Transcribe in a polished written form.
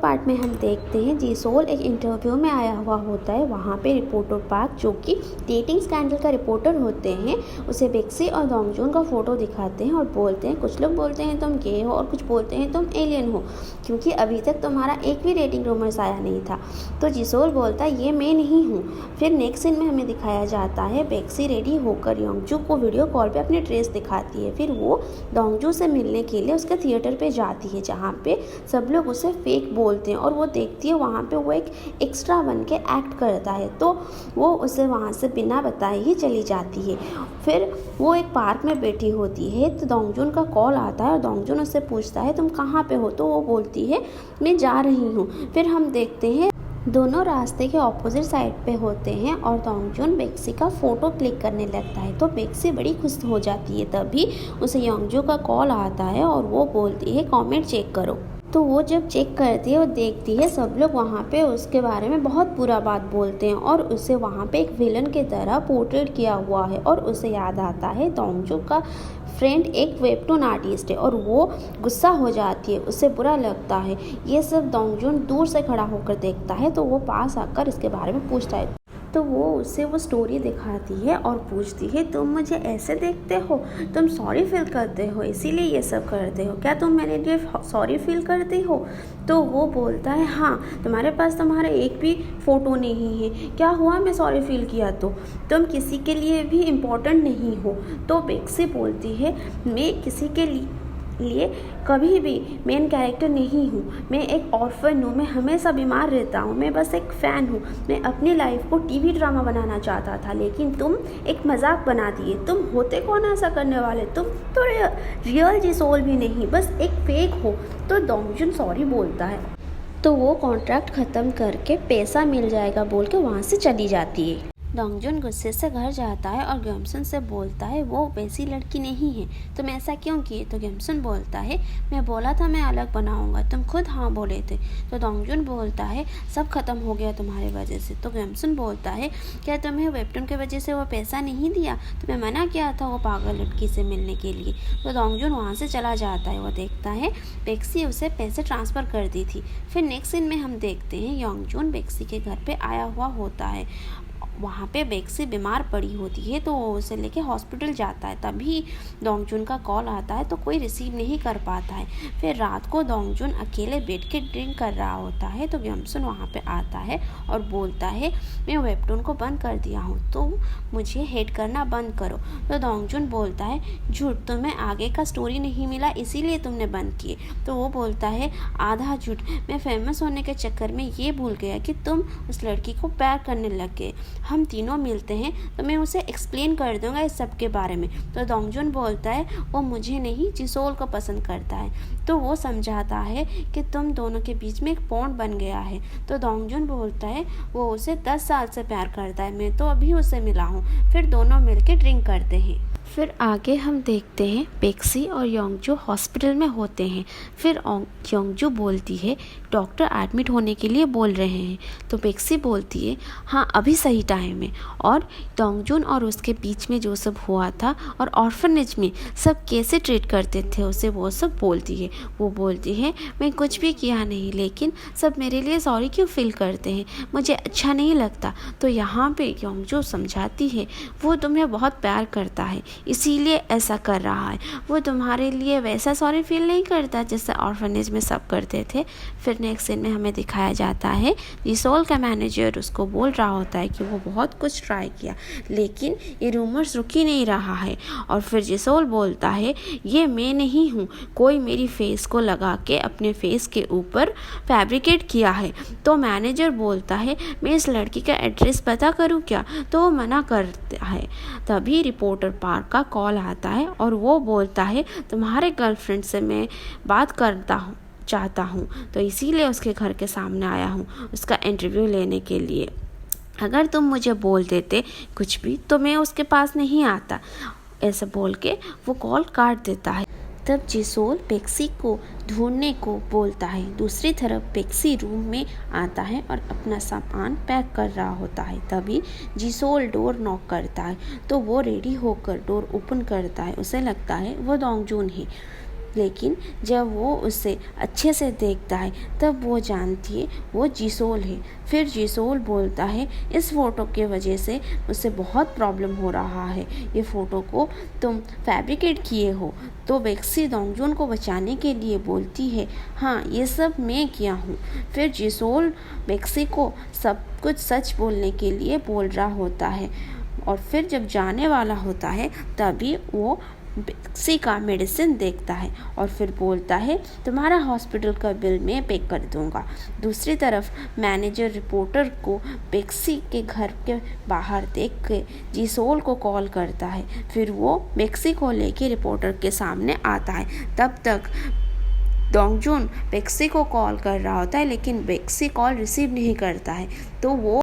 Part में हम देखते हैं जीसोल एक इंटरव्यू में आया हुआ होता है। वहाँ पे रिपोर्टर पार्क, जो कि डेटिंग स्कैंडल का रिपोर्टर होते हैं, उसे बेक्सी और दोंगजून का फ़ोटो दिखाते हैं और बोलते हैं, कुछ लोग बोलते हैं तुम गे हो और कुछ बोलते हैं तुम एलियन हो, क्योंकि अभी तक तुम्हारा एक भी रेटिंग रूमर्स आया नहीं था। तो जीसोल बोलता है ये मैं नहीं हूँ। फिर नेक्स्ट सीन में हमें दिखाया जाता है बेक्सी रेडी होकर योंगजू को वीडियो कॉल पे अपनी ड्रेस दिखाती है। फिर वो दोंगजू से मिलने के लिए उसके थिएटर पे जाती है, जहाँ पे सब लोग उसे फेक बोलते हैं और वो देखती है वहाँ पे वो एक एक्स्ट्रा बन के एक्ट करता है, तो वो उसे वहाँ से बिना बताए ही चली जाती है। फिर वो एक पार्क में बैठी होती है तो दोंगजून का कॉल आता है और दोंगजून उससे पूछता है तुम कहाँ पे हो, तो वो बोलती है मैं जा रही हूँ। फिर हम देखते हैं दोनों रास्ते के ऑपोजिट साइड पे होते हैं और दोंगजून बेक्सी का फ़ोटो क्लिक करने लगता है, तो बेक्सी बड़ी खुश हो जाती है। तभी उसे योंगजू का कॉल आता है और वो बोलती है कमेंट चेक करो। तो वो जब चेक करती है और देखती है सब लोग वहाँ पे उसके बारे में बहुत बुरा बात बोलते हैं और उसे वहाँ पे एक विलन की तरह पोर्ट्रेट किया हुआ है। और उसे याद आता है दोंगजू का फ्रेंड एक वेबटून आर्टिस्ट है और वो गुस्सा हो जाती है, उसे बुरा लगता है। ये सब दोंगजून दूर से खड़ा होकर देखता है, तो वो पास आकर इसके बारे में पूछता है। तो वो उसे वो स्टोरी दिखाती है और पूछती है तुम मुझे ऐसे देखते हो, तुम सॉरी फील करते हो इसीलिए ये सब करते हो, क्या तुम मेरे लिए सॉरी फील करते हो? तो वो बोलता है हाँ, तुम्हारे पास तुम्हारा एक भी फ़ोटो नहीं है, क्या हुआ मैं सॉरी फील किया तो? तुम किसी के लिए भी इम्पोर्टेंट नहीं हो। तो बेक्सी बोलती है मैं किसी के लिए कभी भी मेन कैरेक्टर नहीं हूँ, मैं एक ऑर्फन हूँ, मैं हमेशा बीमार रहता हूँ, मैं बस एक फ़ैन हूँ। मैं अपनी लाइफ को टीवी ड्रामा बनाना चाहता था, लेकिन तुम एक मजाक बना दिए। तुम होते कौन ऐसा करने वाले? तुम तो रियल जीसोल भी नहीं, बस एक फेक हो। तो दोंगजून सॉरी बोलता है, तो वो कॉन्ट्रैक्ट ख़त्म करके पैसा मिल जाएगा बोल के वहाँ से चली जाती है। दोंगजून गुस्से से घर जाता है और ग्यमसन से बोलता है वो वैसी लड़की नहीं है, तुम ऐसा क्यों किए? तो ग्यमसन बोलता है मैं बोला था मैं अलग बनाऊंगा, तुम खुद हाँ बोले थे। तो दोंगजून बोलता है सब खत्म हो गया तुम्हारी वजह से। तो ग्यमसन बोलता है क्या तुम्हें वेबटून की वजह से वो पैसा नहीं दिया? तुम्हें मना किया था वो पागल लड़की से मिलने के लिए। तो दोंगजून वहाँ से चला जाता है। वो देखता है बेक्सी उसे पैसे ट्रांसफ़र कर दी थी। फिर नेक्स्ट सीन में हम देखते हैं योंगजून बेक्सी के घर पर आया हुआ होता है। वहाँ पे बेक्सी बीमार पड़ी होती है, तो वो उसे लेके हॉस्पिटल जाता है। तभी दोंगजून का कॉल आता है, तो कोई रिसीव नहीं कर पाता है। फिर रात को दोंगजून अकेले बैठ के ड्रिंक कर रहा होता है, तो ग्यमसन वहाँ पे आता है और बोलता है मैं वेबटून को बंद कर दिया हूँ, तो मुझे हेट करना बंद करो। तो दोंगजून बोलता है झूठ, तुम्हें आगे का स्टोरी नहीं मिला इसीलिए तुमने बंद किए। तो वो बोलता है आधा झूठ, मैं फेमस होने के चक्कर में ये भूल गया कि तुम उस लड़की को प्यार करने लग गए। हम तीनों मिलते हैं तो मैं उसे एक्सप्लेन कर दूंगा इस सब के बारे में। तो दोंगजून बोलता है वो मुझे नहीं जीसोल को पसंद करता है। तो वो समझाता है कि तुम दोनों के बीच में एक बॉन्ड बन गया है। तो दोंगजून बोलता है वो उसे 10 साल से प्यार करता है, मैं तो अभी उससे मिला हूँ। फिर दोनों मिलकर ड्रिंक करते हैं। फिर आगे हम देखते हैं बेक्सी और योंगजू हॉस्पिटल में होते हैं। फिर योंगजू बोलती है डॉक्टर एडमिट होने के लिए बोल रहे हैं। तो बेक्सी बोलती है हाँ अभी सही टाइम है। और दोंगजून और उसके बीच में जो सब हुआ था और ऑर्फनेज में सब कैसे ट्रीट करते थे उसे वो सब बोलती है। वो बोलती है मैं कुछ भी किया नहीं, लेकिन सब मेरे लिए सॉरी क्यों फील करते हैं, मुझे अच्छा नहीं लगता। तो यहाँ पे योंगजू समझाती है वो तुम्हें बहुत प्यार करता है इसीलिए ऐसा कर रहा है, वो तुम्हारे लिए वैसा सॉरी फील नहीं करता जैसे ऑर्फनेज में सब करते थे। फिर नेक्स्ट सीन में हमें दिखाया जाता है जीसोल का मैनेजर उसको बोल रहा होता है कि वो बहुत कुछ ट्राई किया, लेकिन ये रूमर्स रुक ही नहीं रहा है। और फिर जीसोल बोलता है ये मैं नहीं हूँ, कोई मेरी फेस को लगा के अपने फेस के ऊपर फैब्रिकेट किया है। तो मैनेजर बोलता है मैं इस लड़की का एड्रेस पता करूँ क्या? तो वो मना करता है। तभी रिपोर्टर पार्क का कॉल आता है और वो बोलता है तुम्हारे गर्लफ्रेंड से मैं बात चाहता हूँ, तो इसीलिए उसके घर के सामने आया हूँ उसका इंटरव्यू लेने के लिए। अगर तुम मुझे बोल देते कुछ भी तो मैं उसके पास नहीं आता। ऐसा बोल के वो कॉल काट देता है। तब जीसोल बेक्सी को ढूंढने को बोलता है। दूसरी तरफ बेक्सी रूम में आता है और अपना सामान पैक कर रहा होता है। तभी जीसोल डोर नॉक करता है, तो वो रेडी होकर डोर ओपन करता है। उसे लगता है वो दोंगजून है। लेकिन जब वो उसे अच्छे से देखता है तब वो जानती है वो जिसोल है। फिर जिसोल बोलता है इस फ़ोटो के वजह से मुझसे बहुत प्रॉब्लम हो रहा है, ये फ़ोटो को तुम फैब्रिकेट किए हो। तो बेक्सी दोंगजून को बचाने के लिए बोलती है हाँ ये सब मैं किया हूँ। फिर जिसोल बेक्सी को सब कुछ सच बोलने के लिए बोल रहा होता है और फिर जब जाने वाला होता है तभी वो बेक्सी का मेडिसिन देखता है और फिर बोलता है तुम्हारा हॉस्पिटल का बिल मैं पे कर दूंगा। दूसरी तरफ मैनेजर रिपोर्टर को बेक्सी के घर के बाहर देख के जिसोल को कॉल करता है। फिर वो बेक्सी को लेके रिपोर्टर के सामने आता है। तब तक दोंगजून बेक्सी को कॉल कर रहा होता है लेकिन बेक्सी कॉल रिसीव नहीं करता है। तो वो